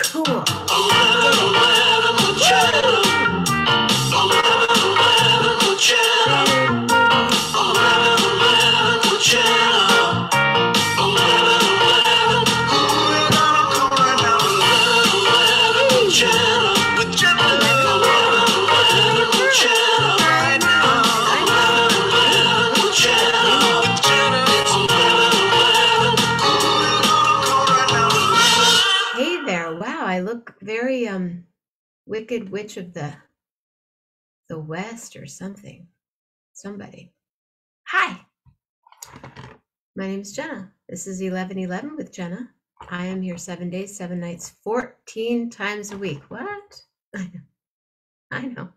Cool. Hey there. Wow, I look very Wicked Witch of the West or something. Somebody. Hi. My name is Jenna. This is 11:11 with Jenna. I am here 7 days, 7 nights, 14 times a week. What? I know.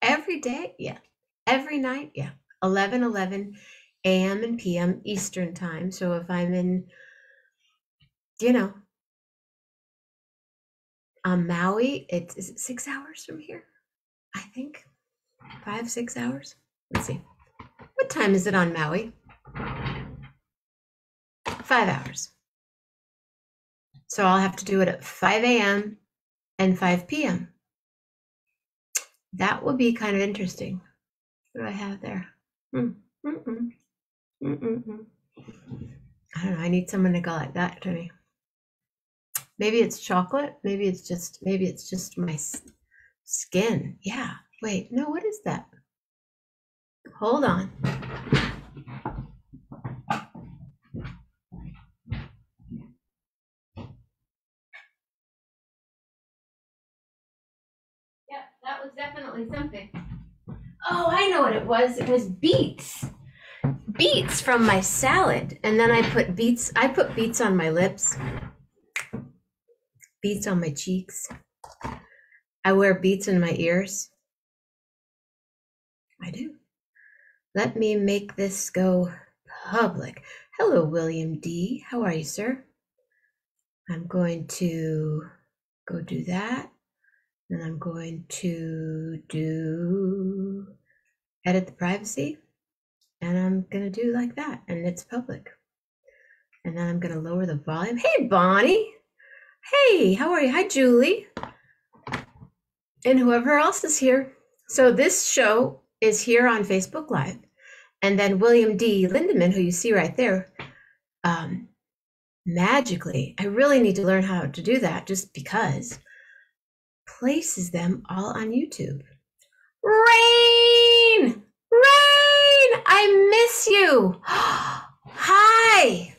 Every day? Yeah. Every night? Yeah. 11:11 a.m. and p.m. Eastern time. So if I'm in, on Maui, is it 6 hours from here? I think 5, 6 hours. Let's see. What time is it on Maui? 5 hours. So I'll have to do it at 5 a.m. and 5 p.m. That will be kind of interesting. What do I have there? I don't know. I need someone to go like that to me. Maybe it's chocolate. Maybe it's just my skin. Yeah. Wait. No. What is that? Hold on. Yeah, that was definitely something. Oh, I know what it was. It was beets. Beets from my salad. And then I put beets on my lips. Beets on my cheeks. I wear beets in my ears. I do. Let me make this go public. Hello, William D. How are you, sir? I'm going to go do that. And I'm going to edit the privacy. And I'm going to do like that. And it's public. And then I'm going to lower the volume. Hey, Bonnie. Hey, how are you? Hi, Julie. And whoever else is here. So this show is here on Facebook Live. And then William D. Lindemann, who you see right there, magically, I really need to learn how to do that just because, places them all on YouTube. Rain! I miss you. Hi.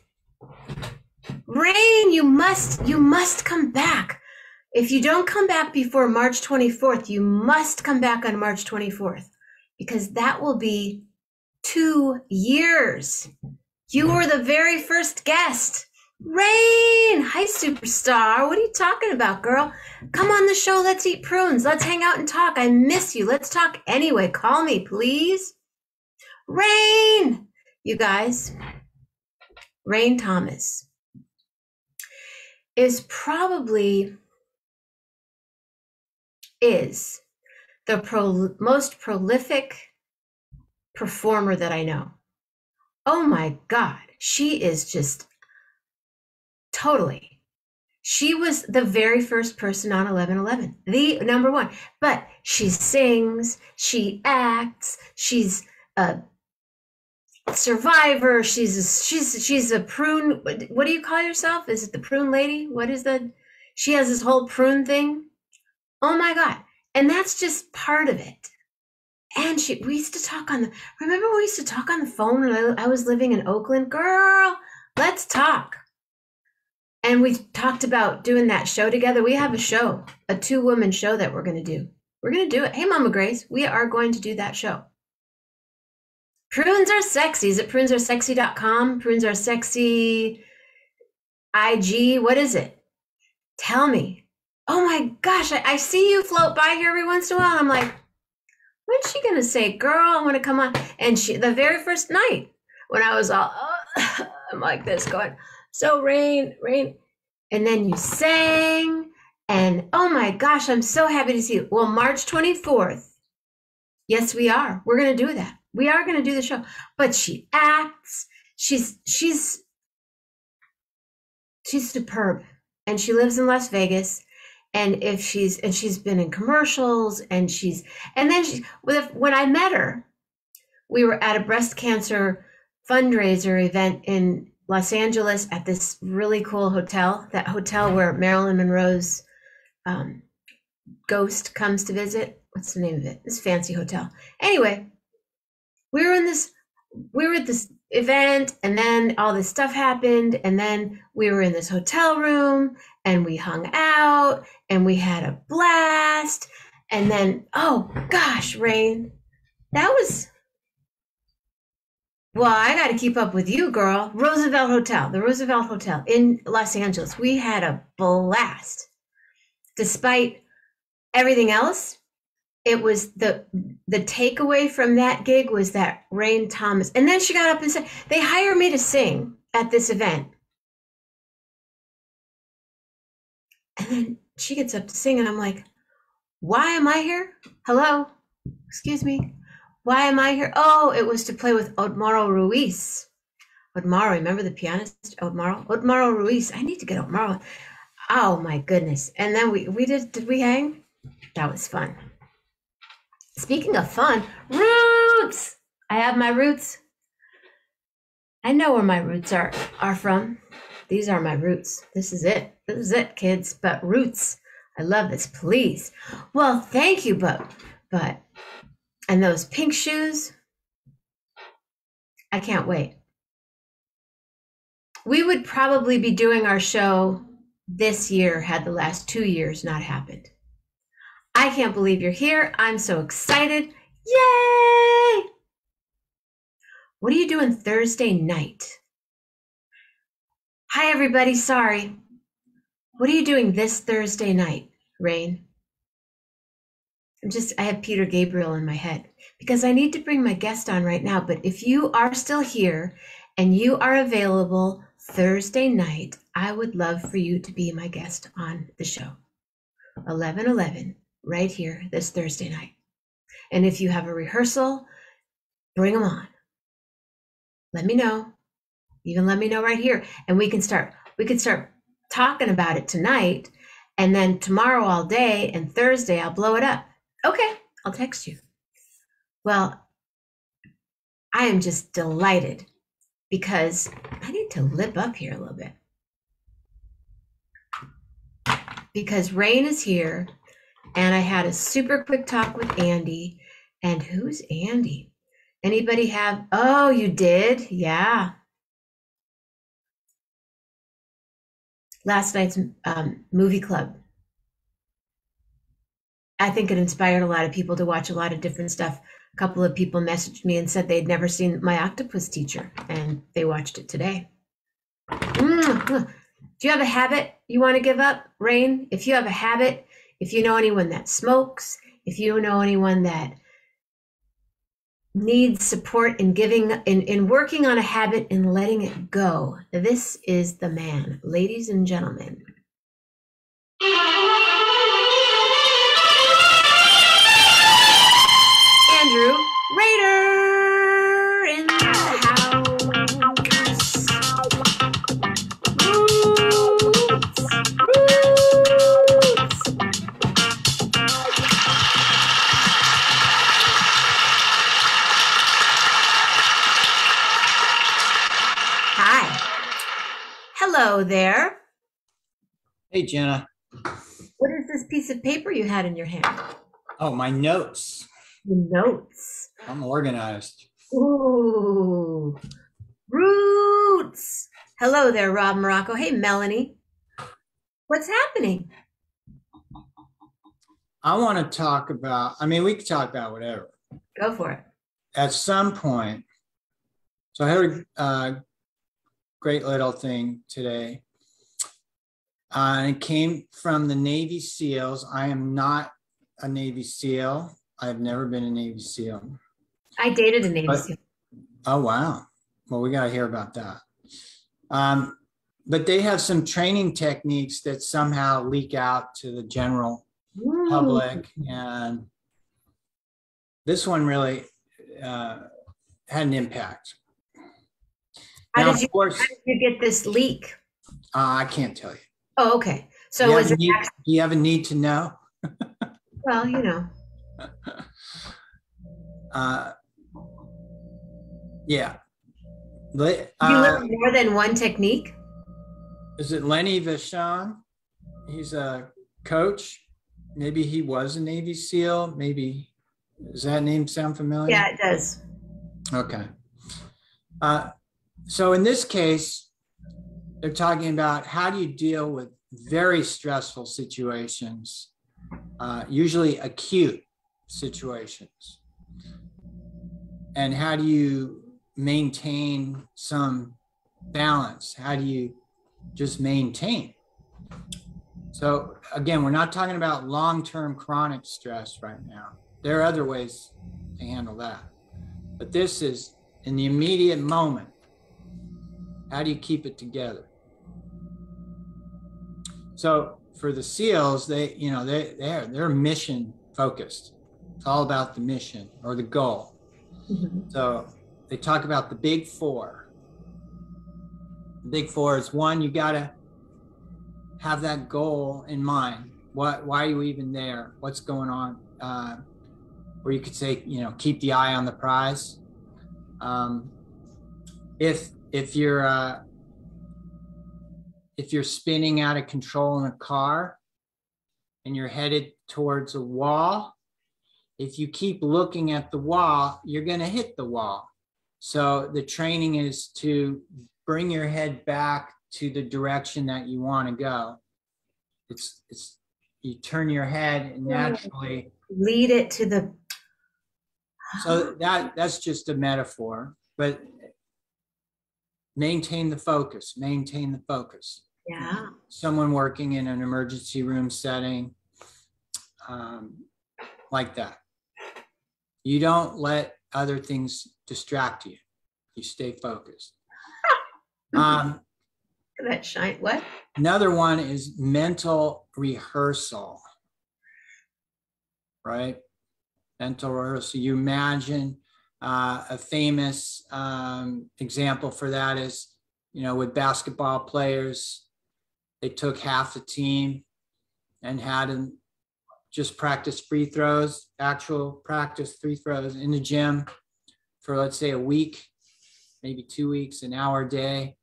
Rain, you must come back. If you don't come back before March 24th, you must come back on March 24th because that will be 2 years. You were the very first guest. Rain, hi superstar. What are you talking about, girl? Come on the show. Let's eat prunes. Let's hang out and talk. I miss you. Let's talk anyway. Call me, please. Rain, you guys. Rain Thomas is the most prolific performer that I know. Oh my God. She is just totally. She was the very first person on 11:11, the number one. But she sings, she acts, she's a survivor. She's a prune. What do you call yourself? Is it the prune lady? She has this whole prune thing. Oh my God. And that's just part of it. And we used to talk remember we used to talk on the phone when I was living in Oakland? Girl, let's talk. And we talked about doing that show together. We have a show, a 2-woman show that we're going to do. We're going to do it. Hey, Mama Grace, we are going to do that show. Prunes are sexy. Is it prunesaresexy.com? Prunes are sexy IG. What is it? Tell me. Oh my gosh, I see you float by here every once in a while. I'm like, when's she going to say, girl, I want to come on? And the very first night when I was all, I'm like this going, so rain. And then you sang. And oh my gosh, I'm so happy to see you. Well, March 24th. Yes, we are. We're going to do that. We are going to do the show. But she acts. She's superb. And she lives in Las Vegas. And if she's been in commercials, and when I met her, we were at a breast cancer fundraiser event in Los Angeles at this really cool hotel, that hotel where Marilyn Monroe's ghost comes to visit. What's the name of it? This fancy hotel. Anyway, we were at this event, and then all this stuff happened, and then we were in this hotel room, and we hung out, and we had a blast. And then, oh gosh, Rain, that was, well, I got to keep up with you, girl. The Roosevelt Hotel in Los Angeles. We had a blast. Despite everything else, it was the takeaway from that gig was that Rain Thomas. And then she got up and said, they hired me to sing at this event. And then she gets up to sing, and I'm like, why am I here? Hello? Excuse me. Why am I here? Oh, it was to play with Otmaro Ruiz. Otmaro, remember the pianist? Otmaro Ruiz. I need to get Otmaro. Oh my goodness. And then did we hang? That was fun. Speaking of fun, roots. I have my roots. I know where my roots are from. These are my roots. This is it, kids. But roots. I love this. Please. Well, thank you, but and those pink shoes. I can't wait. We would probably be doing our show this year had the last 2 years not happened. I can't believe you're here. I'm so excited. Yay! What are you doing Thursday night? Hi, everybody. Sorry. What are you doing this Thursday night, Rain? I have Peter Gabriel in my head because I need to bring my guest on right now. But if you are still here and you are available Thursday night, I would love for you to be my guest on the show. 11:11, right here this Thursday night. And if you have a rehearsal, bring them on. Let me know. Even let me know right here. And we could start talking about it tonight. And then tomorrow all day and Thursday, I'll blow it up. Okay, I'll text you. Well, I am just delighted because I need to lip up here a little bit. Because Rain is here, and I had a super quick talk with Andy. And who's Andy? Anybody have? Oh, you did? Yeah. Last night's movie club. I think it inspired a lot of people to watch a lot of different stuff. A couple of people messaged me and said they'd never seen My Octopus Teacher, and they watched it today. Do you have a habit you want to give up, Rain? If you have a habit, if you know anyone that smokes, if you know anyone that needs support in working on a habit and letting it go, this is the man, ladies and gentlemen. Andrew Rader in the house. Roots. Hi. Hello there. Hey, Jenna. What is this piece of paper you had in your hand? Oh, my notes. The notes. I'm organized. Ooh, roots. Hello there, Rob Morocco. Hey, Melanie. What's happening? I want to talk about, we could talk about whatever. Go for it. At some point, so I heard a great little thing today. And it came from the Navy SEALs. I am not a Navy SEAL. I've never been a Navy SEAL. I dated a Navy SEAL. Oh, wow. Well, we got to hear about that. But they have some training techniques that somehow leak out to the general public. And this one really had an impact. How did you get this leak? I can't tell you. Oh, okay. So was it? Do you have a need to know? Well, you know. Yeah. You learn more than one technique? Is it Lenny Vachon? He's a coach. Maybe he was a Navy SEAL. Maybe, does that name sound familiar? Yeah, it does. Okay. So in this case, they're talking about how do you deal with very stressful situations, usually acute situations. And how do you maintain some balance? How do you just maintain? So again, we're not talking about long-term chronic stress right now. There are other ways to handle that. But this is in the immediate moment. How do you keep it together? So for the SEALs, they're mission focused. It's all about the mission or the goal. Mm-hmm. So they talk about the big four. The big four is one, you got to have that goal in mind. Why are you even there? What's going on? Or you could say, keep the eye on the prize. If you're spinning out of control in a car and you're headed towards a wall, if you keep looking at the wall, you're going to hit the wall. So the training is to bring your head back to the direction that you want to go. It's you turn your head and naturally lead it to the. So that's just a metaphor, but maintain the focus. Yeah. Someone working in an emergency room setting, like that. You don't let other things distract you. You stay focused. That shine. What? Another one is mental rehearsal, right? Mental rehearsal. You imagine a famous example for that is, with basketball players, they took half the team and had them just practice free throws, actual practice free throws in the gym for, let's say, a week, maybe 2 weeks, an hour a day.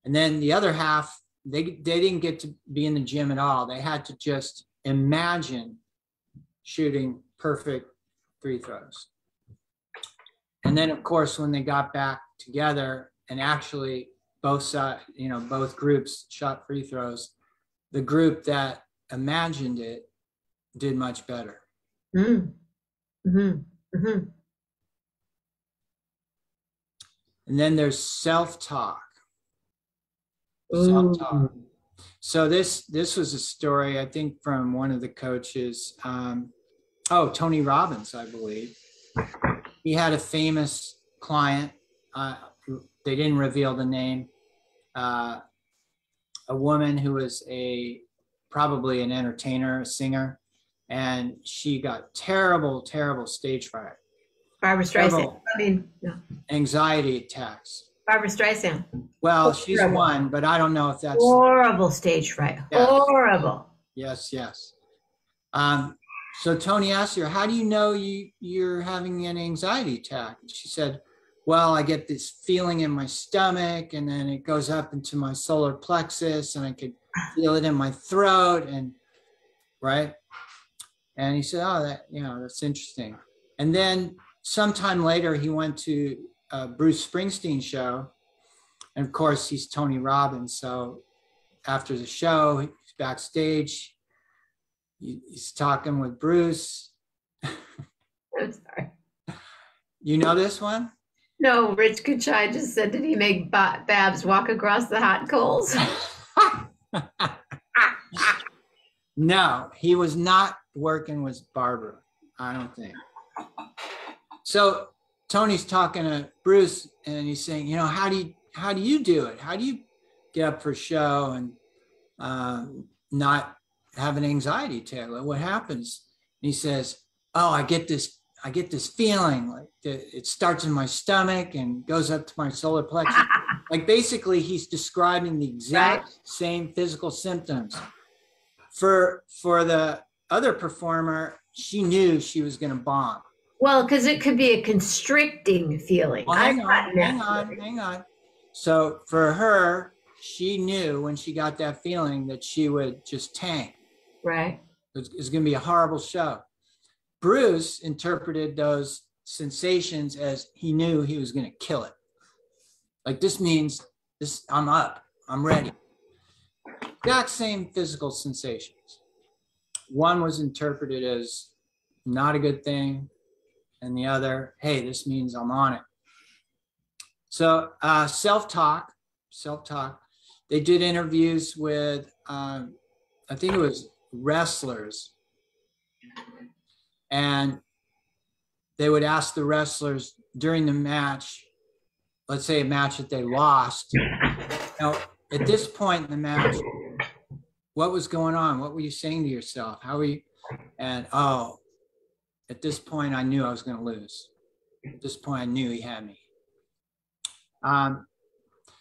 And then the other half, they didn't get to be in the gym at all. They had to just imagine shooting perfect free throws. And then, of course, when they got back together and actually both groups shot free throws, the group that imagined it did much better. Mm-hmm. Mm-hmm. And then there's self-talk. Self-talk. So this was a story, I think, from one of the coaches. Tony Robbins, I believe. He had a famous client. They didn't reveal the name. A woman who was probably an entertainer, a singer, and she got terrible stage fright. Barbara Streisand. No. Anxiety attacks. Barbara Streisand. Well, she's one, but I don't know if that's horrible stage fright. Yeah. Horrible. Yes. So Tony asked her, "How do you know you're having an anxiety attack?" And she said, "Well, I get this feeling in my stomach, and then it goes up into my solar plexus, and I could feel it in my throat, and right." And he said, "Oh, that's interesting." And then sometime later, he went to a Bruce Springsteen show, and of course, he's Tony Robbins. So after the show, he's backstage. He's talking with Bruce. I'm sorry. You know this one? No, Rich Kuchai just said, did he make Babs walk across the hot coals? No, he was not working with Barbara, I don't think. So Tony's talking to Bruce and he's saying, how do you do it? How do you get up for a show and not have an anxiety attack? Like, what happens? And he says, I get this feeling like it starts in my stomach and goes up to my solar plexus. Like basically he's describing the exact same physical symptoms. For the other performer, she knew she was going to bomb. Well, because it could be a constricting feeling. Well, hang on. So for her, she knew when she got that feeling that she would just tank. Right. It's going to be a horrible show. Bruce interpreted those sensations as he knew he was going to kill it. Like, this means this, I'm up, I'm ready. Exact same physical sensations. One was interpreted as not a good thing, and the other, hey, this means I'm on it. So self-talk. They did interviews with, I think it was wrestlers, and they would ask the wrestlers during the match, let's say a match that they lost. Now, at this point in the match, what was going on? What were you saying to yourself? How were you? And at this point, I knew I was going to lose. At this point, I knew he had me.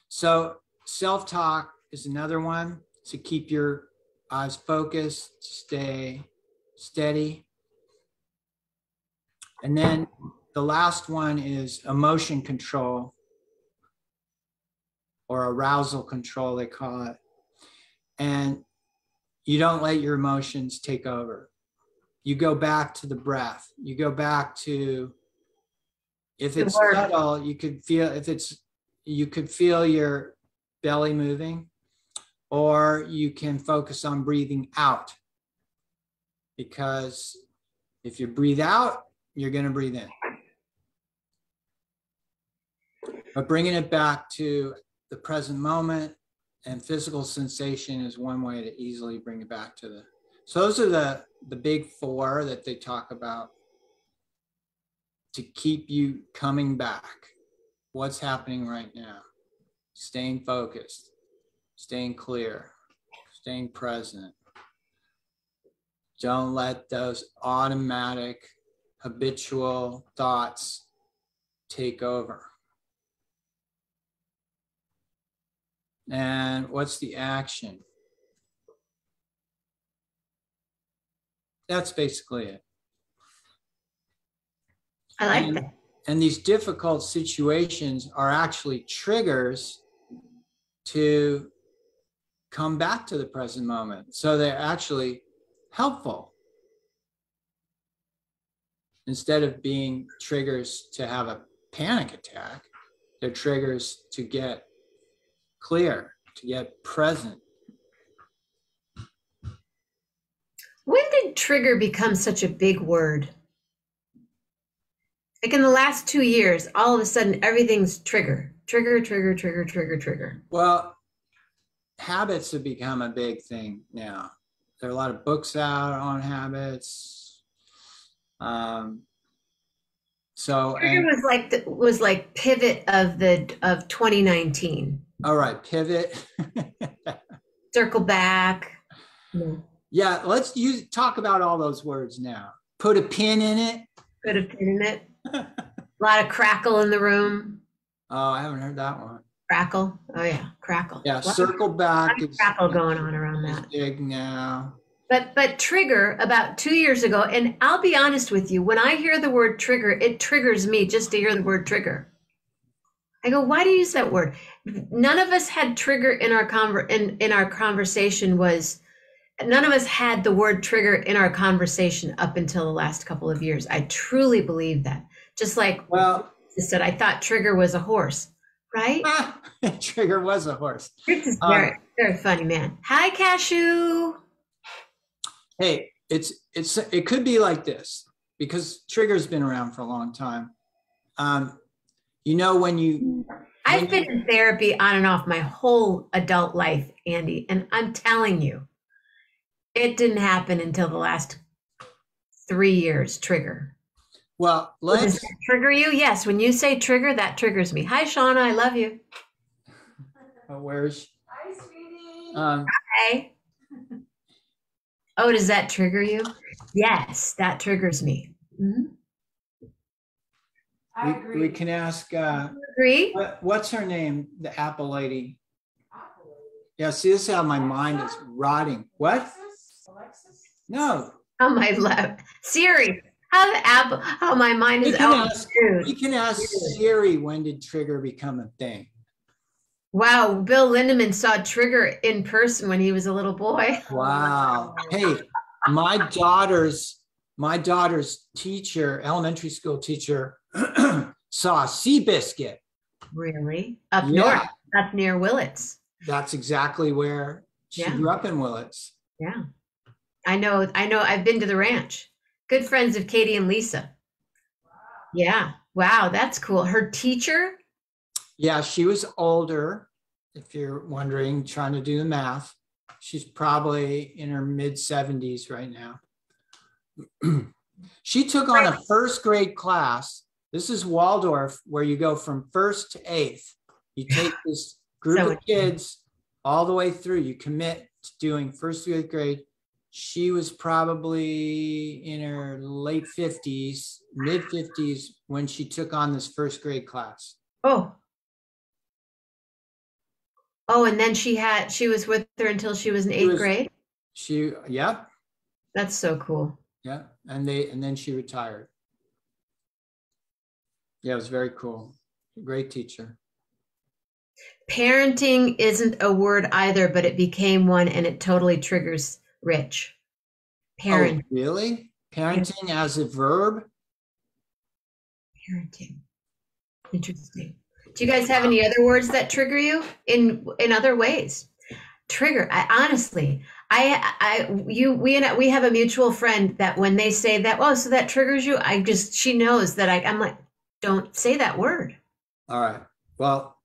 So self-talk is another one to keep your eyes focused, stay steady. And then the last one is emotion control, or arousal control, they call it. And you don't let your emotions take over. You go back to the breath. You go back to, if it's subtle, you could feel, you could feel your belly moving, or you can focus on breathing out. Because if you breathe out, you're going to breathe in. But bringing it back to the present moment and physical sensation is one way to easily bring it back to the. So those are the big four that they talk about to keep you coming back. What's happening right now? Staying focused, staying clear, staying present. Don't let those automatic, habitual thoughts take over. And what's the action? That's basically it. I like that. And these difficult situations are actually triggers to come back to the present moment. So they're actually helpful. Instead of being triggers to have a panic attack, they're triggers to get clear, to get present. When did trigger become such a big word? Like in the last 2 years, all of a sudden everything's trigger. Well, habits have become a big thing now. There are a lot of books out on habits. Trigger was like pivot of 2019. All right, pivot. Circle back. Yeah, let's talk about all those words now. Put a pin in it. Put a pin in it. A lot of crackle in the room. Oh, I haven't heard that one. Crackle. Oh yeah, crackle. Yeah, circle back. Crackle going on around that. Big now. But trigger about 2 years ago, and I'll be honest with you, when I hear the word trigger, it triggers me just to hear the word trigger. I go, why do you use that word? None of us had trigger in our conversation was. None of us had the word trigger in our conversation up until the last couple of years. I truly believe that. Just like I said, I thought trigger was a horse, right? Trigger was a horse. This is very, very funny, man. Hi, Cashew. Hey, it could be like this because trigger's been around for a long time. You know, I've been in therapy on and off my whole adult life, Andy, and I'm telling you, it didn't happen until the last 3 years, trigger. Well, does that trigger you? Yes, when you say trigger, that triggers me. Hi, Shauna, I love you. Where's? Hi, sweetie. Hi. Oh, does that trigger you? Yes, that triggers me. Mm-hmm. I agree. We can ask. Agree? What's her name? The Apple lady. Apple lady. Yeah. See, this is how my mind is rotting. What? No. Oh my love. Siri. How the apple, how my mind is out. You can ask Siri, when did trigger become a thing? Wow, Bill Lindemann saw Trigger in person when he was a little boy. Wow. Hey, my daughter's teacher, elementary school teacher, saw Seabiscuit. Really? Up Yeah. north, up near Willits. That's exactly where she grew up, in Willits. Yeah. I know. I've been to the ranch. Good friends of Katie and Lisa. Yeah. Wow, that's cool. Her teacher? Yeah, she was older, if you're wondering, trying to do the math. She's probably in her mid 70s right now. She took on a first grade class. This is Waldorf, where you go from first to eighth. You take this group of kids all the way through. You commit to doing first to eighth grade. She was probably in her late 50s, mid 50s when she took on this first grade class. Oh. Oh, and then she was with her until she was in eighth grade? Yeah. That's so cool. Yeah. And then she retired. Yeah, it was very cool. Great teacher. Parenting isn't a word either, but it became one, and it totally triggers Rich. Parenting. Oh, really? Parenting as a verb? Parenting. Interesting. Do you guys have any other words that trigger you in other ways? Trigger. We have a mutual friend that when they say that, oh, so that triggers you. She knows that I'm like, don't say that word. All right. Well,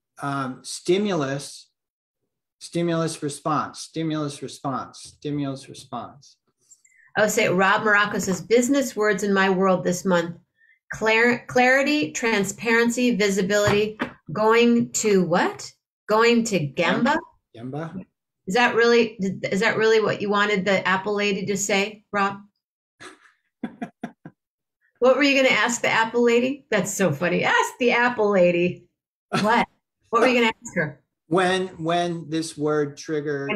stimulus response. Oh, say Rob Morocco says business words in my world this month: clarity, transparency, visibility. Going to what? Going to Gemba? Gemba. Is that really what you wanted the Apple lady to say, Rob? What were you going to ask the Apple lady? That's so funny. Ask the Apple lady. What? What were you going to ask her? When this word trigger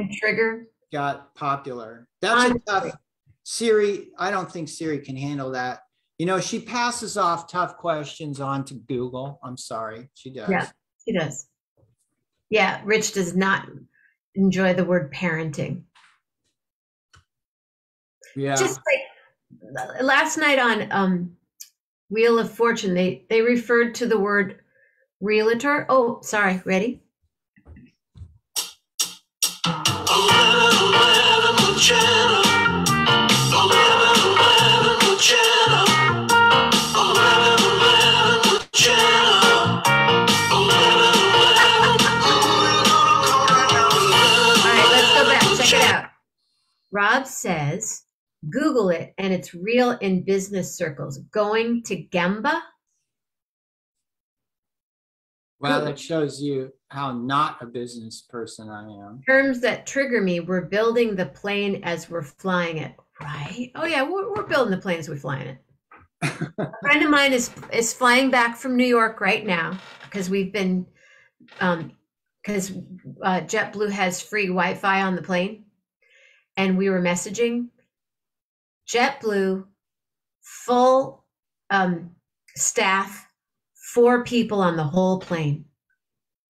got popular. That's a tough. Siri, I don't think Siri can handle that. You know, she passes off tough questions on to Google. I'm sorry, she does. Yeah, she does. Yeah, Rich does not enjoy the word parenting. Yeah. Just like last night on Wheel of Fortune, they referred to the word realtor. Oh, sorry, ready? Rob says, Google it, and it's real in business circles. Going to Gemba? Well, that shows you how not a business person I am. Terms that trigger me. We're building the plane as we're flying it. Right? Oh, yeah, we're building the plane as we're flying it. A friend of mine is flying back from New York right now because we've been, because JetBlue has free Wi-Fi on the plane. And we were messaging. JetBlue, full staff, 4 people on the whole plane.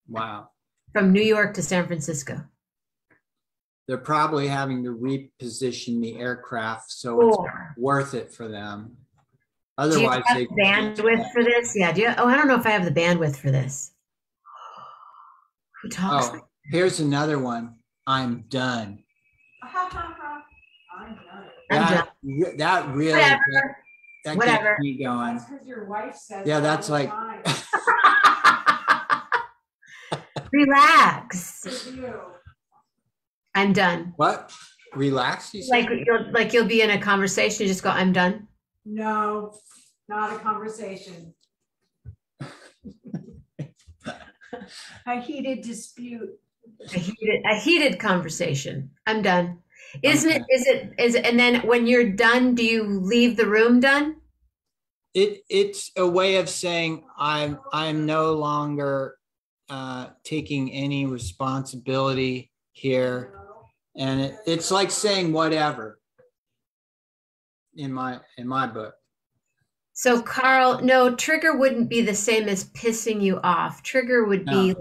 Wow. From New York to San Francisco. They're probably having to reposition the aircraft so it's worth it for them. Otherwise, do you have bandwidth for this? Yeah. I don't know if I have the bandwidth for this. Who talks? Oh, here's another one. I'm done. That really gets me going. That's because your wife says. Yeah, that's like. Relax. I'm done. What? Relax? You said? You'll be in a conversation. You just go, I'm done. No, not a conversation. A heated dispute. A heated conversation. I'm done. Is it, and then when you're done, do you leave the room done? It's a way of saying I'm no longer taking any responsibility here. And it's like saying whatever. in my book. So Carl, no, trigger wouldn't be the same as pissing you off. Trigger would be No.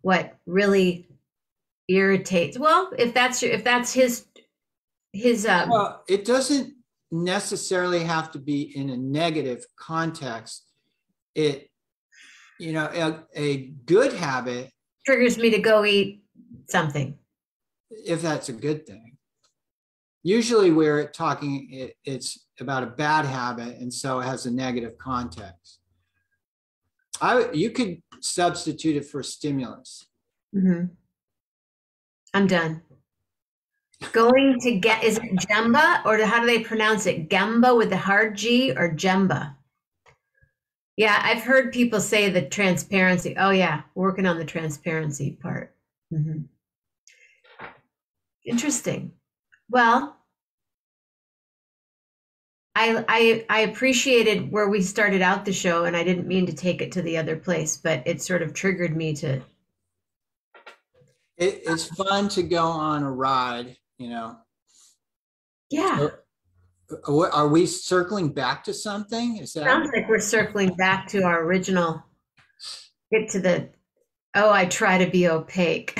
what really irritates. Well, if that's his Well, it doesn't necessarily have to be in a negative context. It, a good habit, triggers me to go eat something. if that's a good thing. Usually we're talking, it's about a bad habit, and so it has a negative context. You could substitute it for stimulus. Mm-hmm. I'm done. Going to get, is it Jemba, or how do they pronounce it? Gemba with the hard G, or Jemba? Yeah, I've heard people say the transparency. Oh yeah, working on the transparency part. Mm-hmm. Interesting. Well, I appreciated where we started out the show, and I didn't mean to take it to the other place, but it sort of triggered me to. It's fun to go on a ride, Yeah. So, are we circling back to something? Is that? Sounds like we're circling back to our original. Get to the. Oh, I try to be opaque.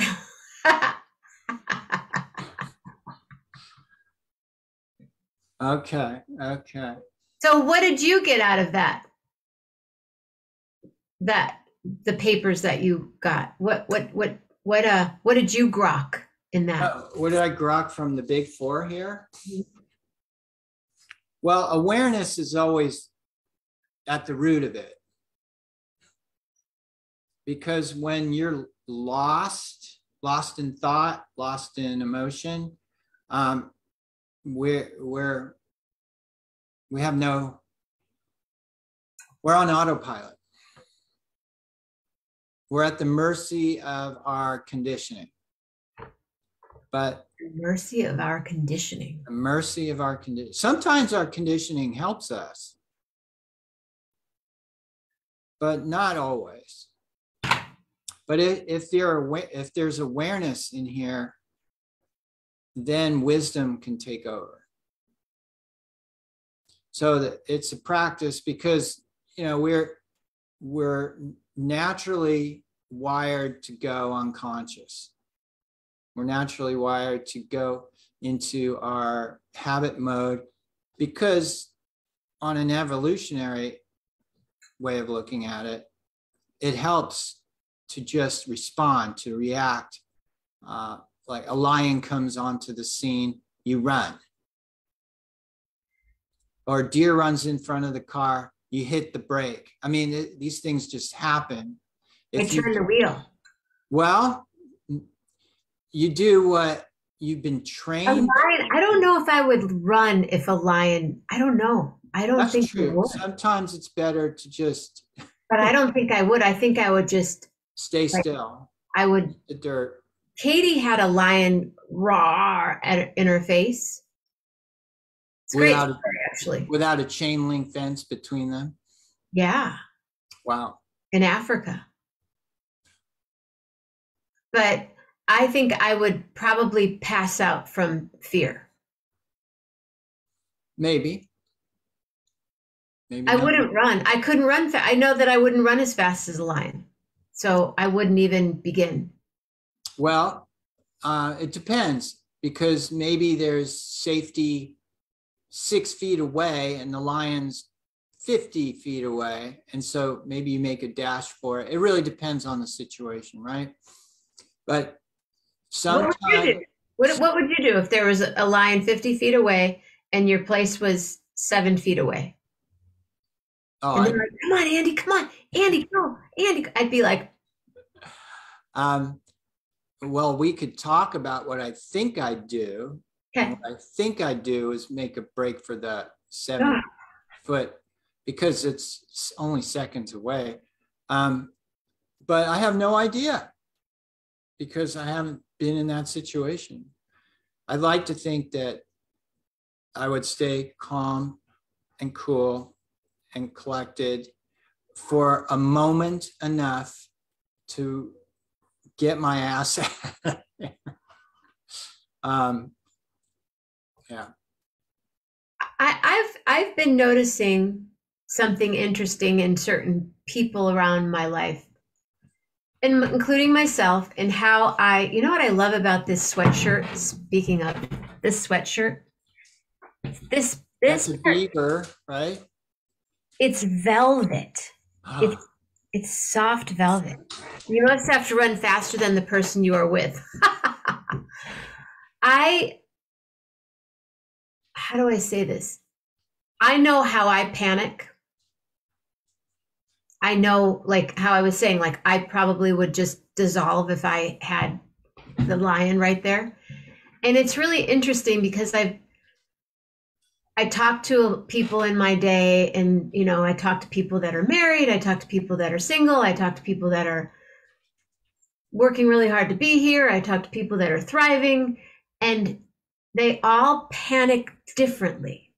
Okay. So what did you get out of that? The papers that you got. What did you grok in that? What did I grok from the big four here? Well, awareness is always at the root of it. Because when you're lost in thought, lost in emotion, we're on autopilot. We're at the mercy of our conditioning. But The mercy of our conditioning. the mercy of our conditioning. Sometimes our conditioning helps us, but not always. But if there's awareness in here, then wisdom can take over. So that it's a practice, because we're naturally wired to go unconscious. We're naturally wired to go into our habit mode, because on an evolutionary way of looking at it, it helps to just respond, to react. Like a lion comes onto the scene, you run. Or a deer runs in front of the car, you hit the brake. I mean, these things just happen. I turn the wheel. Well, you do what you've been trained. A lion, I don't know if I would run if a lion, I don't know. I don't think I would. Sometimes it's better to just. But I don't think I would. I think I would just. Stay still. I would. The dirt. Katie had a lion roar in her face. It's great story, actually. Without a chain link fence between them? Yeah. Wow. In Africa. But I think I would probably pass out from fear. Maybe I wouldn't run. I couldn't run. I know that I wouldn't run as fast as a lion. So I wouldn't even begin. Well, it depends, because maybe there's safety 6 feet away and the lion's 50 feet away. And so maybe you make a dash for it. It really depends on the situation, right? But sometimes. What would you do if there was a lion 50 feet away and your place was 7 feet away? Oh, and they're like, come on, Andy, come on, Andy, go, Andy. I'd be like, well, we could talk about what I think I'd do. Okay. What I think I'd do is make a break for the 7 foot, because it's only seconds away. But I have no idea, because I haven't been in that situation. I'd like to think that I would stay calm and cool and collected for a moment enough to get my ass out. Yeah. I've been noticing something interesting in certain people around my life, and including myself, and how you know what I love about this sweatshirt. Speaking of this sweatshirt, That's this a beaver, right? it's velvet. It's soft velvet. You must have to run faster than the person you are with. How do I say this? I know how I panic. I know, like how I was saying, like I probably would just dissolve if I had the lion right there. And it's really interesting because I talk to people in my day, and you know, I talk to people that are married, I talk to people that are single, I talk to people that are working really hard to be here, I talk to people that are thriving, and they all panic differently.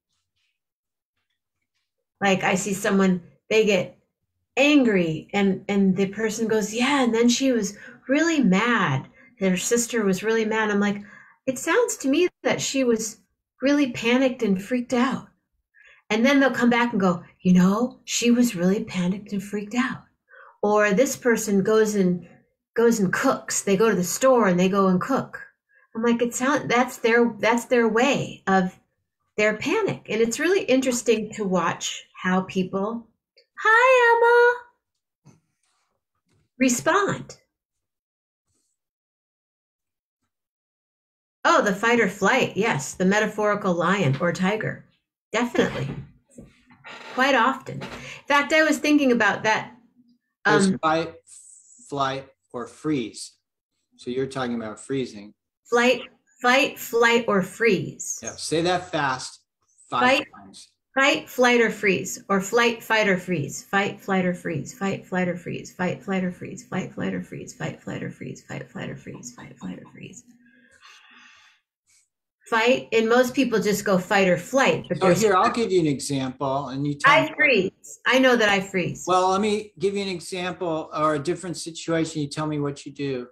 Like I see someone, they get angry, and the person goes, yeah, and then she was really mad. Their sister was really mad. I'm like, it sounds to me that she was really panicked and freaked out. And then they'll come back and go, you know, she was really panicked and freaked out. Or this person goes and cooks. They go to the store and they go and cook. I'm like, that's their way of their panic. And it's really interesting to watch how people, hi Emma, respond. Oh, the fight or flight. Yes, the metaphorical lion or tiger. Definitely. Quite often. In fact, I was thinking about that. There's fight, flight, or freeze. So you're talking about freezing. Fight, flight, or freeze. Yeah, say that fast 5 times. Fight, flight, or freeze. Or flight, fight, or freeze. Fight, flight, or freeze. Fight, flight, or freeze. Fight, flight, or freeze. Fight, flight, or freeze. Fight, flight, or freeze. Fight, flight, or freeze. Fight, flight, or freeze. Fight, and most people just go fight or flight. But so here, I'll give you an example, and you tell me. I freeze. I know that I freeze. Well, let me give you an example or a different situation. You tell me what you do.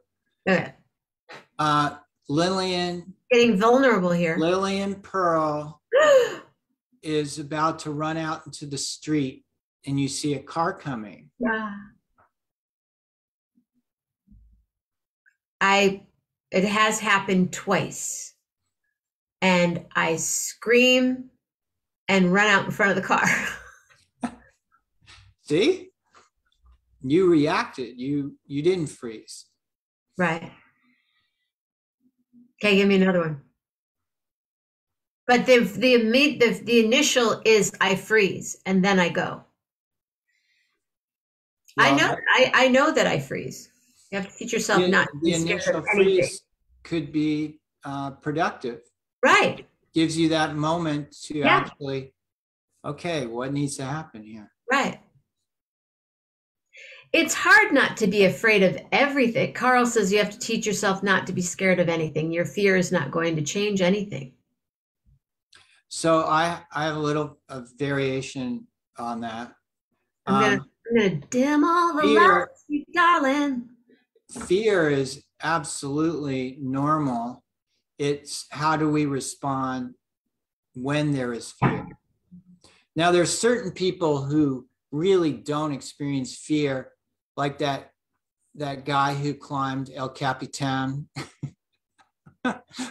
Okay. Lillian. Getting vulnerable here. Lillian Pearl is about to run out into the street, and you see a car coming. Yeah. It has happened twice. And I scream and run out in front of the car. See? You reacted. You didn't freeze. Right. Okay, give me another one. But the initial is I freeze and then I go. Well, I know that I freeze. You have to teach yourself not to be scared of anything. The initial freeze could be productive. Right. Gives you that moment to actually, okay, what needs to happen here? Right. It's hard not to be afraid of everything. Carl says you have to teach yourself not to be scared of anything. Your fear is not going to change anything. So I have a little variation on that. I'm gonna dim all the lights, darling. Fear is absolutely normal. It's how do we respond when there is fear? Now, there's certain people who really don't experience fear, like that guy who climbed El Capitan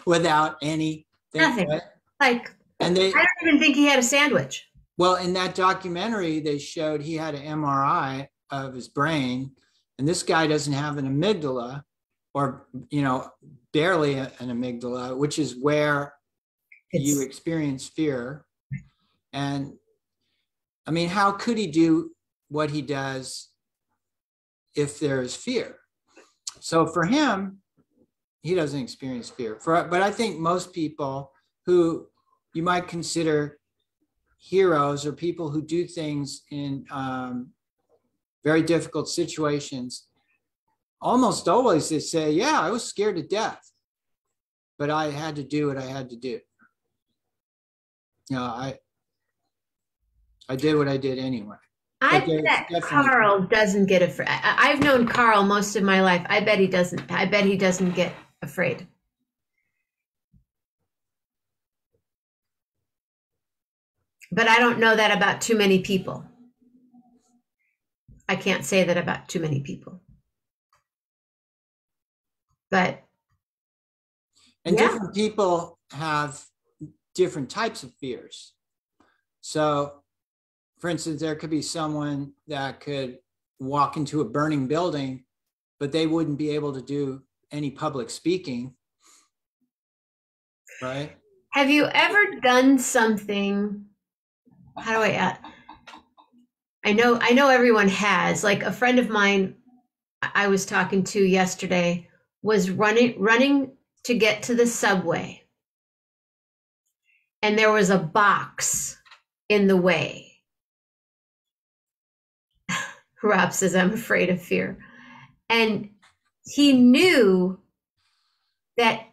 without anything. Nothing. Right? Like, and I don't even think he had a sandwich. Well, in that documentary, they showed he had an MRI of his brain, and this guy doesn't have an amygdala, or, you know, barely an amygdala, which is where you experience fear. And I mean, how could he do what he does if there is fear? So for him, he doesn't experience fear. But I think most people who you might consider heroes or people who do things in very difficult situations, almost always they say, yeah, I was scared to death, but I had to do what I had to do. You know, I did what I did anyway. I bet Carl doesn't get afraid. I've known Carl most of my life. I bet he doesn't. I bet he doesn't get afraid. But I don't know that about too many people. I can't say that about too many people. But And yeah. different people have different types of fears. So, for instance, there could be someone that could walk into a burning building, but they wouldn't be able to do any public speaking, right? Have you ever done something? How do I add? I know everyone has. Like a friend of mine I was talking to yesterday was running to get to the subway, and there was a box in the way. Rob says, I'm afraid of fear. And he knew that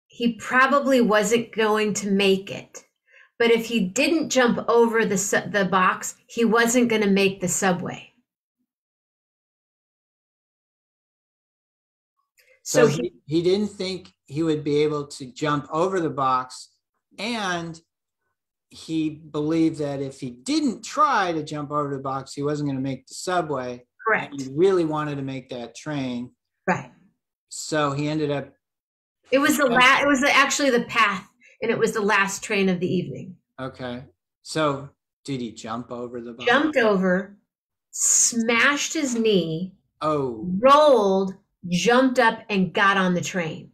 he probably wasn't going to make it. But if he didn't jump over the box, he wasn't going to make the subway. So he didn't think he would be able to jump over the box, and he believed that if he didn't try to jump over the box, he wasn't going to make the subway. Correct. And he really wanted to make that train. Right. So he ended up. It was actually the path, and it was the last train of the evening. Okay. So did he jump over the box? Jumped over, smashed his knee. Oh. Rolled, jumped up, and got on the train.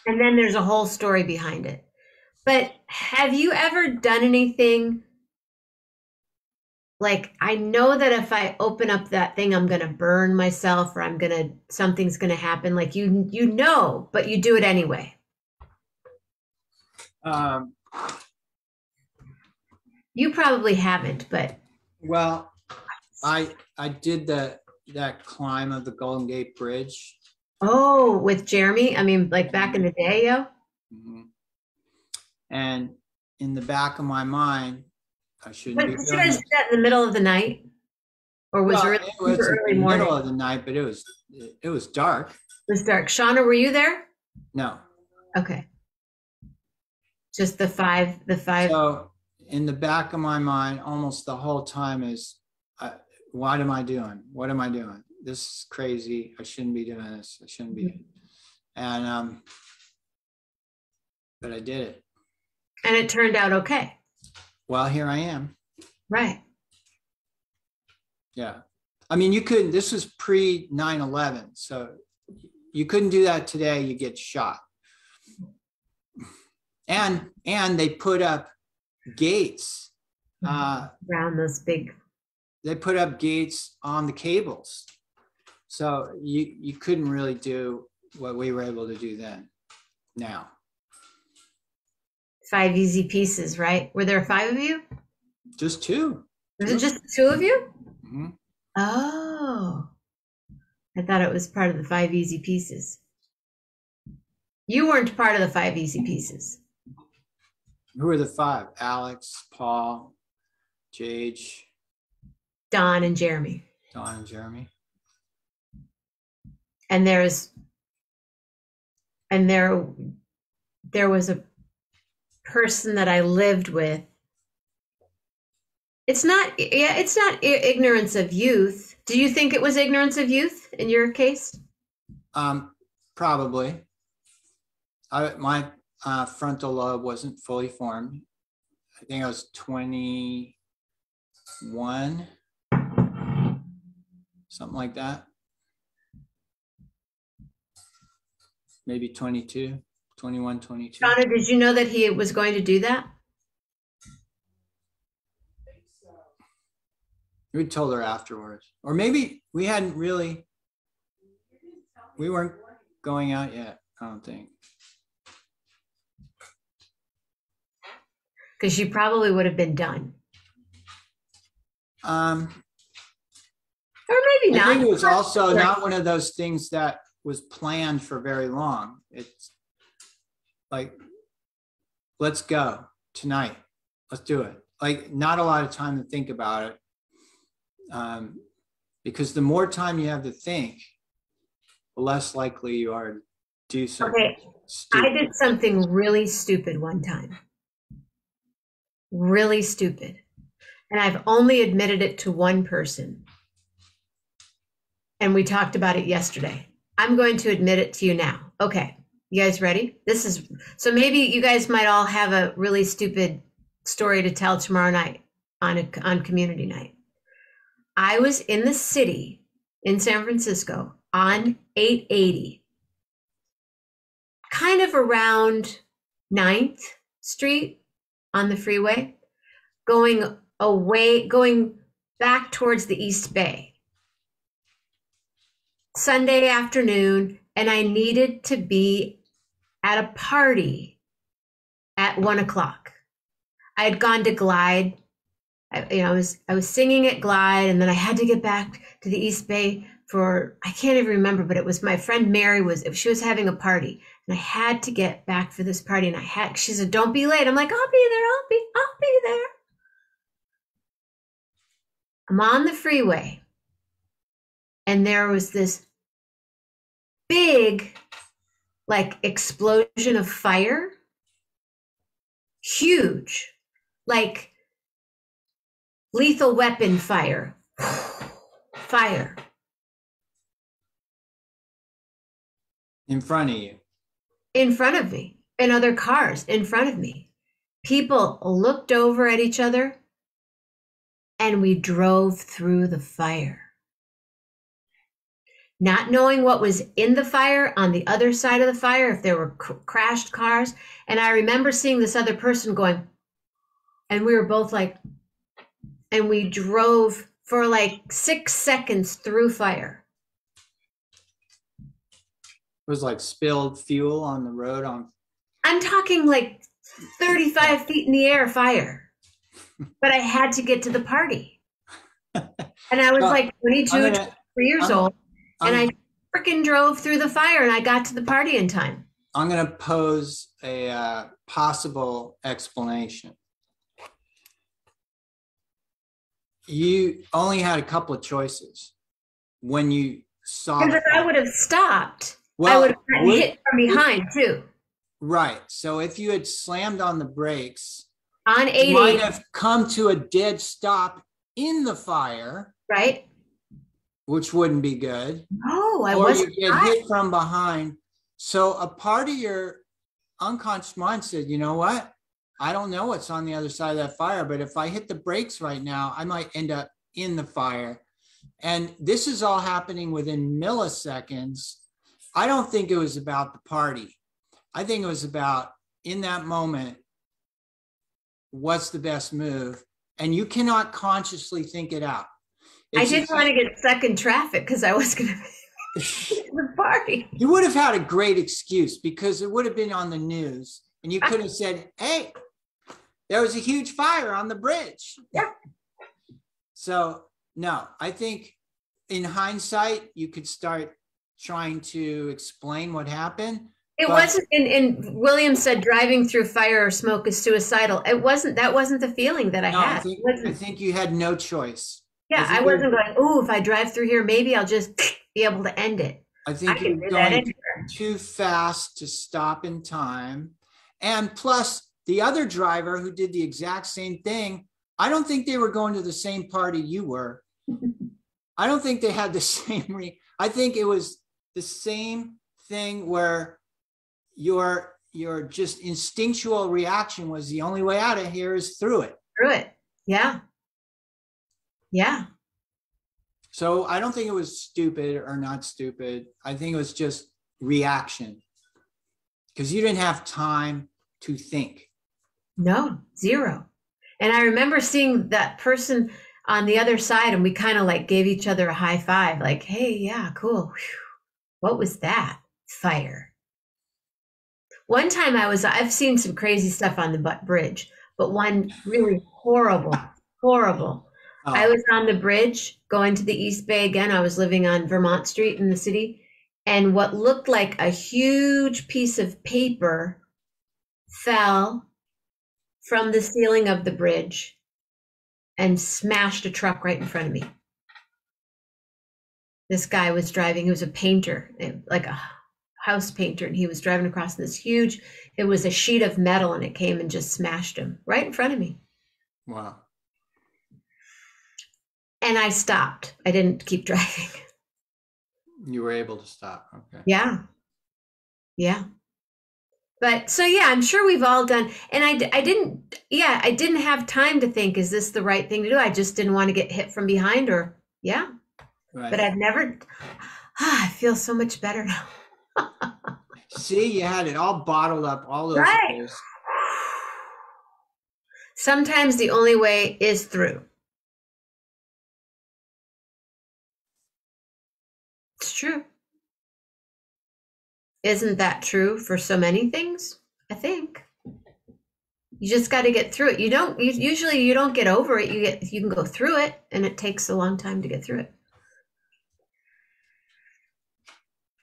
And then there's a whole story behind it. But have you ever done anything like, I know that if I open up that thing, I'm going to burn myself, or something's going to happen. Like, you know, but you do it anyway. You probably haven't, but. Well, I did that climb of the Golden Gate Bridge. Oh, with Jeremy? I mean, like back in the day, yo? Mm-hmm. And in the back of my mind, I shouldn't be doing Did you guys do that in the middle of the night? Or was it was early in the morning? middle of the night, but it was dark. It was dark. Shauna, were you there? No. Okay. Just the five. So in the back of my mind, almost the whole time is, what am I doing? What am I doing? This is crazy. I shouldn't be doing this. I shouldn't be. And but I did it. And it turned out okay. Well, here I am. Right. Yeah. I mean, you couldn't, this was pre 9/11. So you couldn't do that today. You get shot. And they put up gates. Around those big. They put up gates on the cables. So you couldn't really do what we were able to do then. Now. 5 easy pieces, right? Were there 5 of you? Just 2. Was it just 2 of you? Mm-hmm. Oh. I thought it was part of the 5 easy pieces. You weren't part of the 5 easy pieces. Who are the 5? Alex, Paul, Jage, Don and Jeremy. Don and Jeremy. And there was a person that I lived with. It's not ignorance of youth. Do you think it was ignorance of youth in your case? Probably. My frontal lobe wasn't fully formed. I think I was 21, something like that. Maybe 22, 21, 22. Shauna, did you know that he was going to do that? We told her afterwards. Or maybe we weren't going out yet, I don't think. Because she probably would have been done. Or maybe not. I think it was also not one of those things that was planned for very long. It's like, let's go tonight. Let's do it. Like, not a lot of time to think about it. Because the more time you have to think, the less likely you are to do something. Okay, Stupid. I did something really stupid one time. Really stupid. And I've only admitted it to one person. And we talked about it yesterday. I'm going to admit it to you now. Okay. You guys ready? So maybe you guys might all have a really stupid story to tell tomorrow night on community night. I was in the city in San Francisco on 880, kind of around 9th Street on the freeway, going back towards the East Bay. Sunday afternoon, and I needed to be at a party at 1:00. I had gone to Glide. I was singing at Glide, and then I had to get back to the East Bay for, I can't even remember, but it was my friend Mary she was having a party, and I had to get back for this party, and she said, "Don't be late." I'm like, "I'll be there. I'll be there." I'm on the freeway, and there was this big, like, explosion of fire. Huge, like Lethal Weapon fire. Fire. In front of you. In front of me, and other cars in front of me. People looked over at each other, and we drove through the fire. Not knowing what was in the fire, on the other side of the fire, if there were crashed cars. And I remember seeing this other person going, and we were both like, and we drove for like 6 seconds through fire. It was like spilled fuel on the road. I'm talking like 35 feet in the air fire. But I had to get to the party. And I was like 22, 23 years old. And I freaking drove through the fire, and I got to the party in time. I'm going to pose a possible explanation. You only had a couple of choices when you saw. Because if I would have stopped, I would have gotten hit from behind too. Right. So if you had slammed on the brakes, on 880, you might have come to a dead stop in the fire. Right. Which wouldn't be good. No, I wasn't. Or you get hit from behind. So a part of your unconscious mind said, you know what? I don't know what's on the other side of that fire, but if I hit the brakes right now, I might end up in the fire. And this is all happening within milliseconds. I don't think it was about the party. I think it was about, in that moment, what's the best move? And you cannot consciously think it out. I didn't want to get stuck in traffic because I was going to be at the party. You would have had a great excuse because it would have been on the news, and you could have said, "Hey, there was a huge fire on the bridge." Yeah. So no, I think in hindsight, you could start trying to explain what happened. It wasn't, and William said driving through fire or smoke is suicidal. That wasn't the feeling that I had. I think you had no choice. Yeah, I wasn't going, "Oh, if I drive through here, maybe I'll just be able to end it." I think you're going too fast to stop in time. And plus, the other driver who did the exact same thing, I don't think they were going to the same party you were. I don't think they had the same. I think it was the same thing where your just instinctual reaction was the only way out of here is through it. Through it. Yeah. Yeah. So I don't think it was stupid or not stupid. I think it was just reaction because you didn't have time to think. No, zero. And I remember seeing that person on the other side, and we kind of like gave each other a high five, like, "Hey, yeah, cool. Whew. What was that? Fire." One time I've seen some crazy stuff on the bridge, but one really horrible. Oh. I was on the bridge going to the East Bay again. I was living on Vermont Street in the city, and what looked like a huge piece of paper fell from the ceiling of the bridge and smashed a truck right in front of me. This guy was driving, he was a painter, like a house painter, and he was driving across this huge, it was a sheet of metal, and it came and just smashed him right in front of me. Wow. And I stopped. I didn't keep driving. You were able to stop. Okay. Yeah. Yeah. But so, yeah, I'm sure we've all done. And I didn't have time to think, is this the right thing to do? I just didn't want to get hit from behind yeah. Right. But I've never, I feel so much better now. See, you had it all bottled up all those Right. years. Sometimes the only way is through. It's true. Isn't that true for so many things? I think. You just got to get through it. Usually you don't get over it. You can go through it, and it takes a long time to get through it.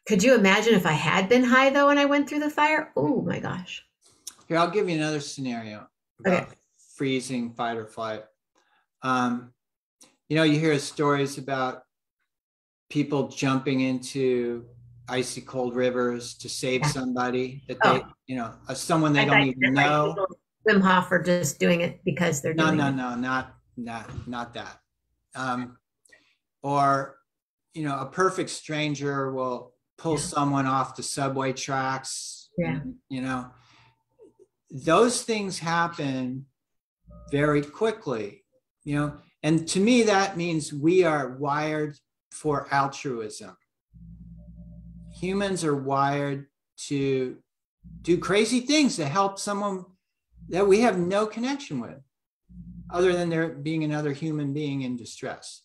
Could you imagine if I had been high though when I went through the fire? Oh my gosh. Here, I'll give you another scenario about Okay. freezing, fight or flight. You hear stories about people jumping into icy cold rivers to save somebody that they, someone they don't even know. Like Wim Hof are just doing it because they're doing it. No, not that. Or, a perfect stranger will pull someone off the subway tracks. Yeah. Those things happen very quickly, and to me, that means we are wired for altruism. Humans are wired to do crazy things to help someone that we have no connection with, other than there being another human being in distress.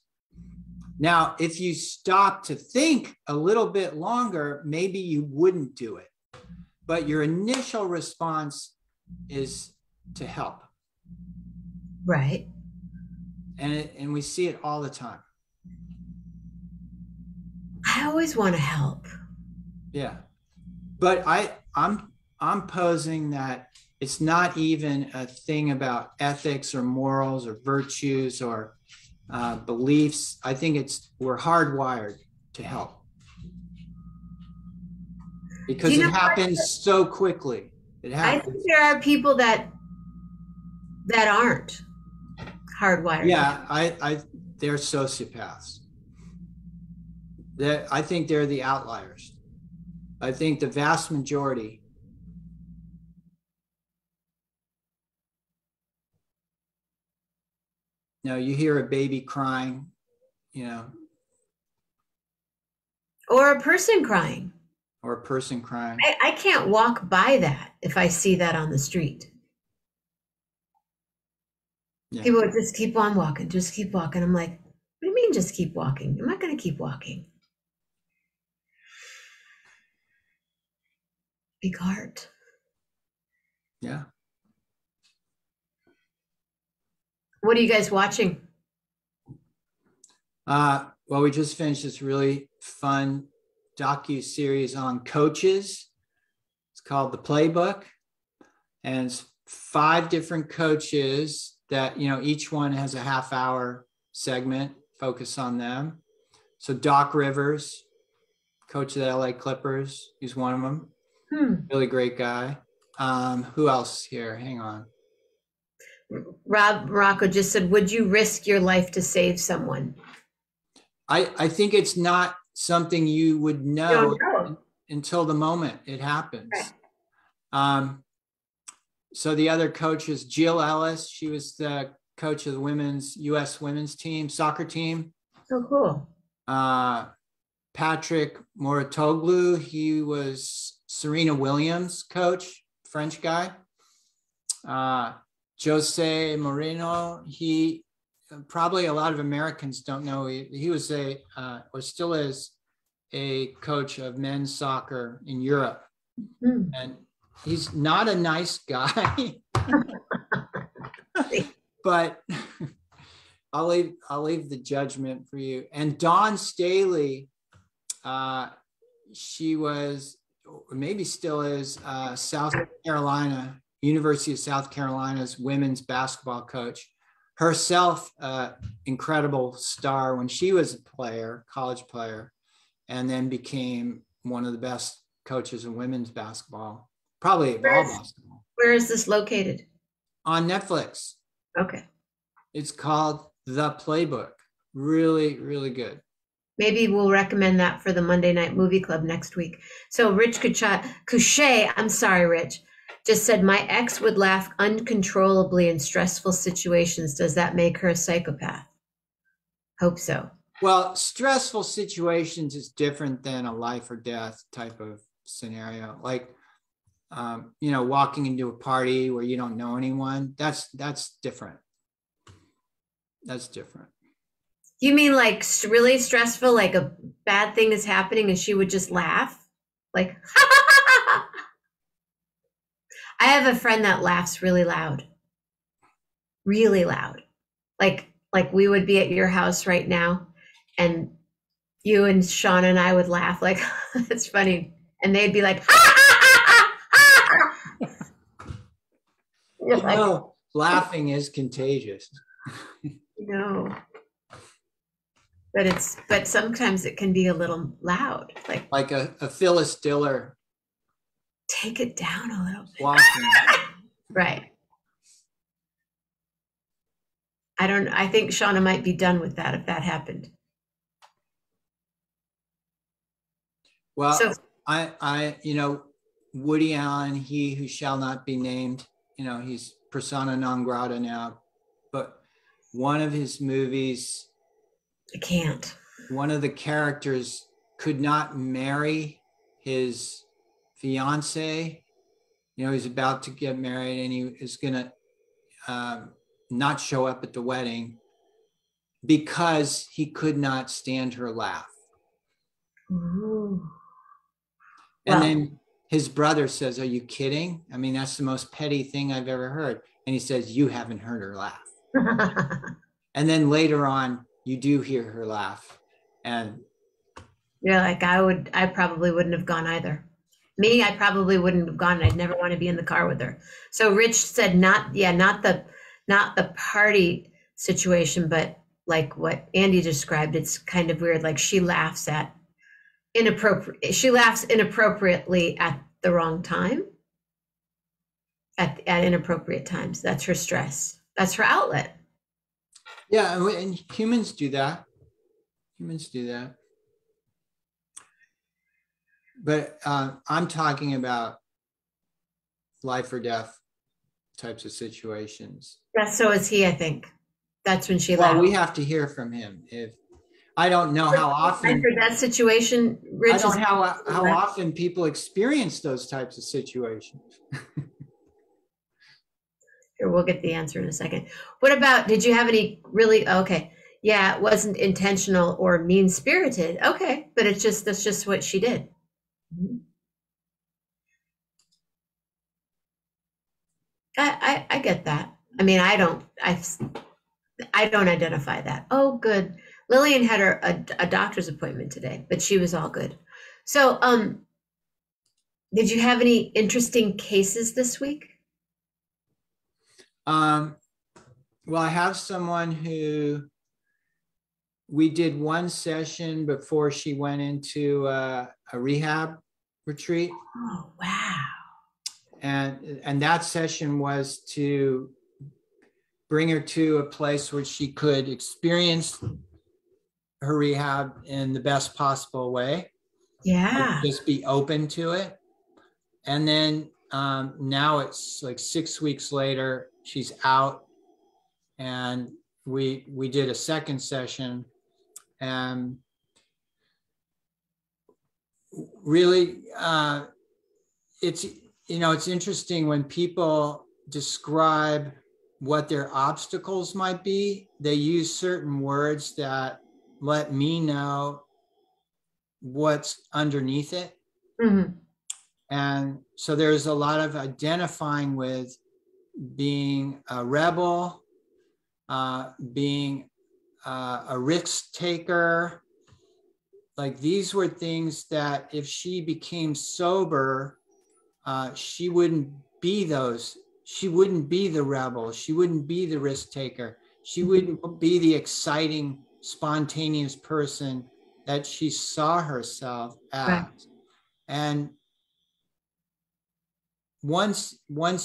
Now, if you stop to think a little bit longer, maybe you wouldn't do it. But your initial response is to help. Right. And we see it all the time. I always want to help. Yeah. But I'm posing that it's not even a thing about ethics or morals or virtues or beliefs. I think we're hardwired to help because it happens so quickly. It happens. I think there are people that aren't hardwired. Yeah, they're sociopaths. I think they're the outliers. I think the vast majority. You hear a baby crying, or a person crying. I can't walk by that if I see that on the street. Yeah. People would just keep on walking, just keep walking. I'm like, what do you mean just keep walking? I'm not going to keep walking. Big heart. Yeah. What are you guys watching? Well, we just finished this really fun docu-series on coaches. It's called The Playbook. And it's 5 different coaches that, each one has a half-hour segment, focus on them. So Doc Rivers, coach of the LA Clippers, he's one of them. Really great guy. Who else here? Hang on. Rob Morocco just said, would you risk your life to save someone? I think it's not something you would know until the moment it happens. Right. So the other coach is Jill Ellis. She was the coach of the U.S. women's team, soccer team. Oh, cool. Patrick Mouratoglou, he was Serena Williams' coach, French guy. Jose Moreno, he probably a lot of Americans don't know. He was or still is a coach of men's soccer in Europe. And he's not a nice guy, but I'll leave the judgment for you. And Dawn Staley, she was, or maybe still is, University of South Carolina's women's basketball coach. Herself, incredible star when she was a player, college player, and then became one of the best coaches in women's basketball, probably all basketball. Where is this located? On Netflix. Okay. It's called The Playbook. Really, really good. Maybe we'll recommend that for the Monday Night Movie Club next week. So Rich Couchet, I'm sorry, Rich, just said, my ex would laugh uncontrollably in stressful situations. Does that make her a psychopath? Hope so. Well, stressful situations is different than a life or death type of scenario. Like, walking into a party where you don't know anyone, that's different. That's different. You mean like really stressful, like a bad thing is happening and she would just laugh? Like, I have a friend that laughs really loud. Really loud. Like we would be at your house right now and you and Sean and I would laugh like, it's funny. And they'd be like, no, laughing is contagious. No. But sometimes it can be a little loud. Like a Phyllis Diller. Take it down a little bit. Right. I think Shauna might be done with that if that happened. Well, so, I Woody Allen, he who shall not be named, he's persona non grata now, but one of his movies, I can't. One of the characters could not marry his fiance. He's about to get married and he is going to not show up at the wedding because he could not stand her laugh. Ooh. And then his brother says, are you kidding? I mean, that's the most petty thing I've ever heard. And he says, you haven't heard her laugh. And then later on, you do hear her laugh. And you're like, I probably wouldn't have gone either. Me, I probably wouldn't have gone. I'd never want to be in the car with her. So Rich said, not the party situation, but like what Andy described, it's kind of weird. Like she laughs inappropriately at the wrong time, at inappropriate times. That's her stress. That's her outlet. Yeah, and humans do that. But I'm talking about life or death types of situations. So is he, I think. That's when she laughed. Well, we have to hear from him. If I don't know how often for that situation, Rich, I don't know how often people experience those types of situations. Here, we'll get the answer in a second. What about, did you have any really, okay. Yeah, it wasn't intentional or mean-spirited. Okay, but that's just what she did. Mm-hmm. I get that. I mean, I don't identify that. Oh, good. Lillian had a doctor's appointment today, but she was all good. So, did you have any interesting cases this week? Well, I have someone who we did one session before she went into a rehab retreat. Oh, wow. And that session was to bring her to a place where she could experience her rehab in the best possible way. Yeah. Just be open to it. And then now it's like 6 weeks later, she's out, and we did a second session, and really it's interesting when people describe what their obstacles might be. They use certain words that let me know what's underneath it. Mm-hmm. And so there's a lot of identifying with being a rebel, being a risk taker. Like, these were things that if she became sober, she wouldn't be those. She wouldn't be the rebel. She wouldn't be the risk taker. She wouldn't be the exciting, spontaneous person that she saw herself as. Right. And once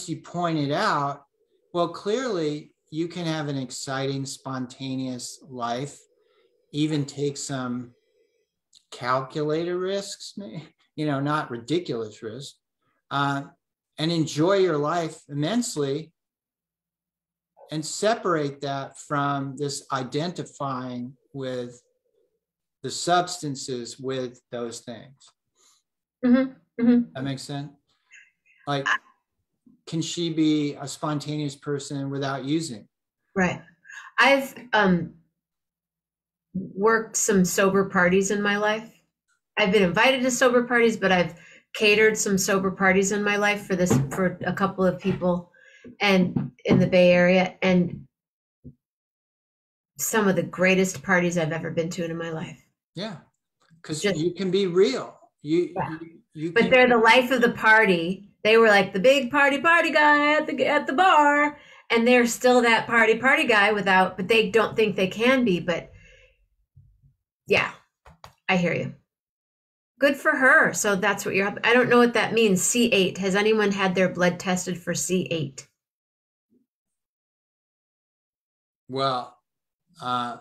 you point it out, well, clearly you can have an exciting, spontaneous life, even take some calculated risks, not ridiculous risks, and enjoy your life immensely, and separate that from this identifying with the substances with those things. That makes sense? Like, can she be a spontaneous person without using? Right. I've worked some sober parties in my life. I've been invited to sober parties, but I've catered some sober parties in my life for a couple of people and in the Bay Area, and some of the greatest parties I've ever been to in my life. Yeah, because you can be real. But they're the life of the party. They were like the big party guy at the bar, and they're still that party guy but they don't think they can be. But yeah, I hear you. Good for her. So that's what I don't know what that means. C8. Has anyone had their blood tested for C8? Well, I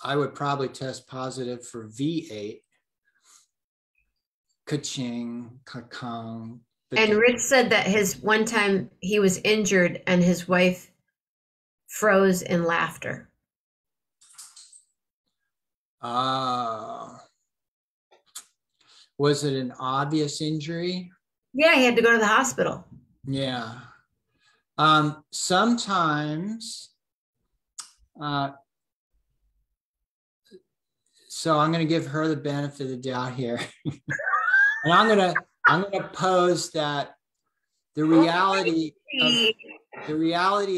would probably test positive for V8. Ka-ching, ka-kong. And Rich said that his one time he was injured and his wife froze in laughter. Was it an obvious injury? Yeah, he had to go to the hospital. Yeah. Sometimes, so I'm going to give her the benefit of the doubt here. And I'm going to pose that the reality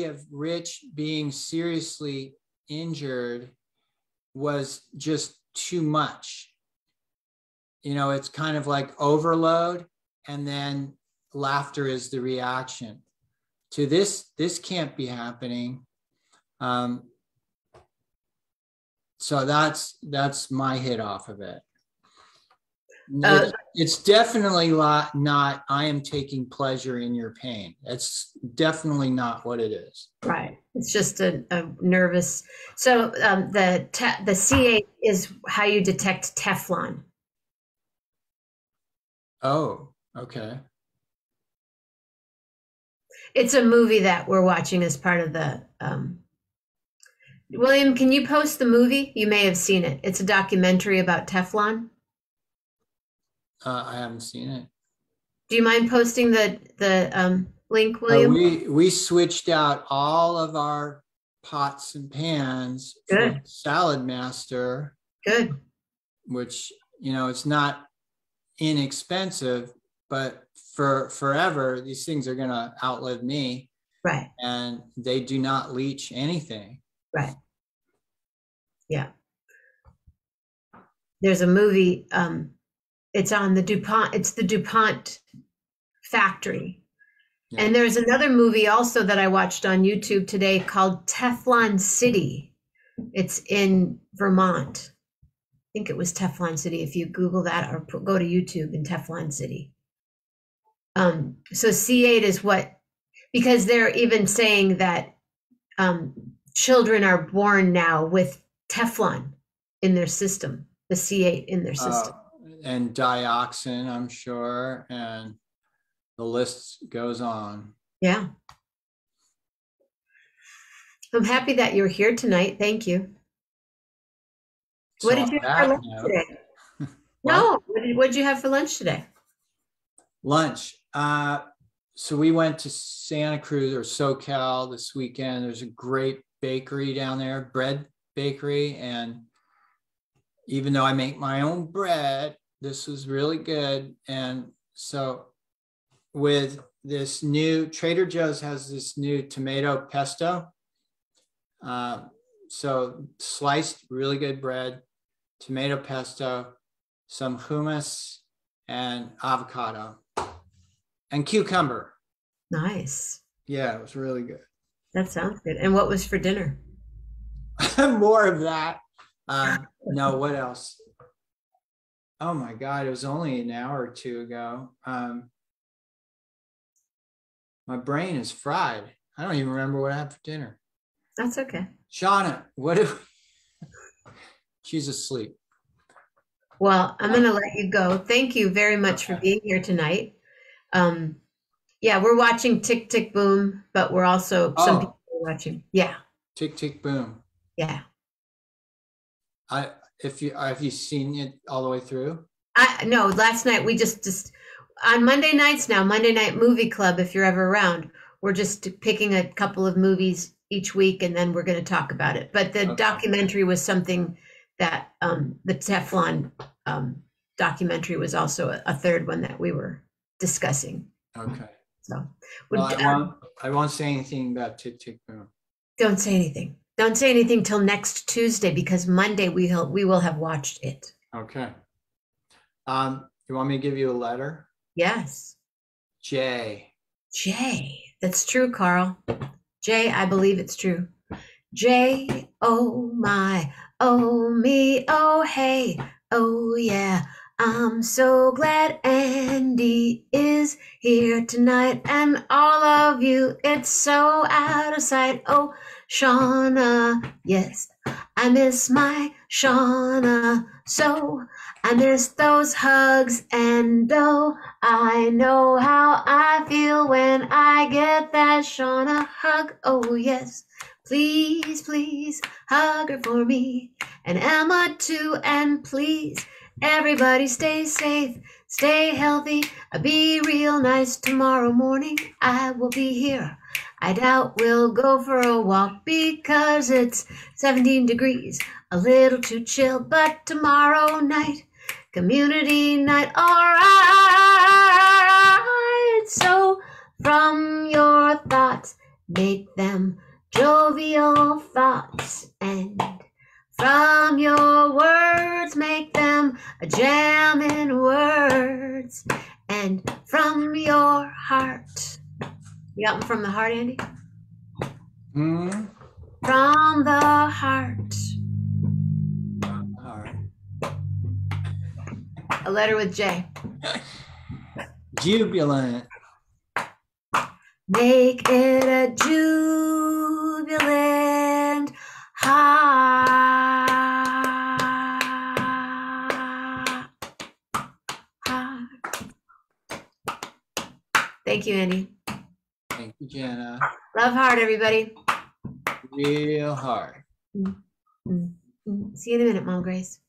of Rich being seriously injured was just too much. It's kind of like overload, and then laughter is the reaction to this. This can't be happening. So that's my hit off of it. It's definitely not, I am taking pleasure in your pain. It's definitely not what it is. Right. It's just a nervous. So the C8 is how you detect Teflon. Oh, okay. It's a movie that we're watching as part of the, William, can you post the movie? You may have seen it. It's a documentary about Teflon. I haven't seen it. Do you mind posting the link, William? We switched out all of our pots and pans for Salad Master. Good. Which, it's not inexpensive, but for forever, these things are going to outlive me. Right. And they do not leach anything. Right. Yeah. There's a movie, it's on the DuPont, it's the DuPont factory. Yeah. And there's another movie also that I watched on YouTube today called Teflon City. It's in Vermont. I think it was Teflon City. If you Google that or go to YouTube in Teflon City. So C8 is because they're even saying that children are born now with Teflon in their system, the C8 in their system. And dioxin, I'm sure, and the list goes on. Yeah. I'm happy that you're here tonight. Thank you. What did you have for lunch today? No, what did you have for lunch today? Lunch. So we went to Santa Cruz or SoCal this weekend. There's a great bakery down there, bread bakery. And even though I make my own bread, this was really good. And so with this new, Trader Joe's has this new tomato pesto. So sliced really good bread, tomato pesto, some hummus, and avocado, and cucumber. Nice. Yeah, it was really good. That sounds good. And what was for dinner? More of that. No, what else? Oh my God, it was only an hour or two ago. My brain is fried. I don't even remember what I had for dinner. That's okay. Shauna, what if she's asleep? Well, I'm going to let you go. Thank you very much for being here tonight. Yeah, we're watching Tick Tick Boom, but we're also some people are watching. Yeah. Tick Tick Boom. Yeah. Have you seen it all the way through? No, last night we just on Monday nights now, Monday Night Movie Club, if you're ever around, we're just picking a couple of movies each week and then we're going to talk about it. But the documentary was something that the Teflon documentary was also a third one that we were discussing. Okay. So I won't say anything about Tick Tick Boom. Don't say anything. Don't say anything till next Tuesday because Monday we will have watched it. Okay. You want me to give you a letter? Yes. J. That's true, Carl. J, I believe it's true. J, oh my, oh me, oh hey, oh yeah. I'm so glad Andy is here tonight and all of you. It's so out of sight. Oh, Shauna, yes, I miss my Shauna so. I miss those hugs and oh, I know how I feel when I get that Shauna hug. Oh, yes. Please, please hug her for me and Emma too. And please, everybody stay safe, stay healthy. Be real nice tomorrow morning. I will be here. I doubt we'll go for a walk because it's 17 degrees, a little too chill. But tomorrow night, community night, all right. So from your thoughts, make them jovial thoughts, and from your words make them a jam in words, and from your heart. You got them from the heart, Andy? Mm-hmm. From the heart. All right. A letter with J. Jubilant. Make it a jubilant heart. Thank you, Andy. Thank you, Jenna. Love hard, everybody. Real hard. See you in a minute, Mom Grace.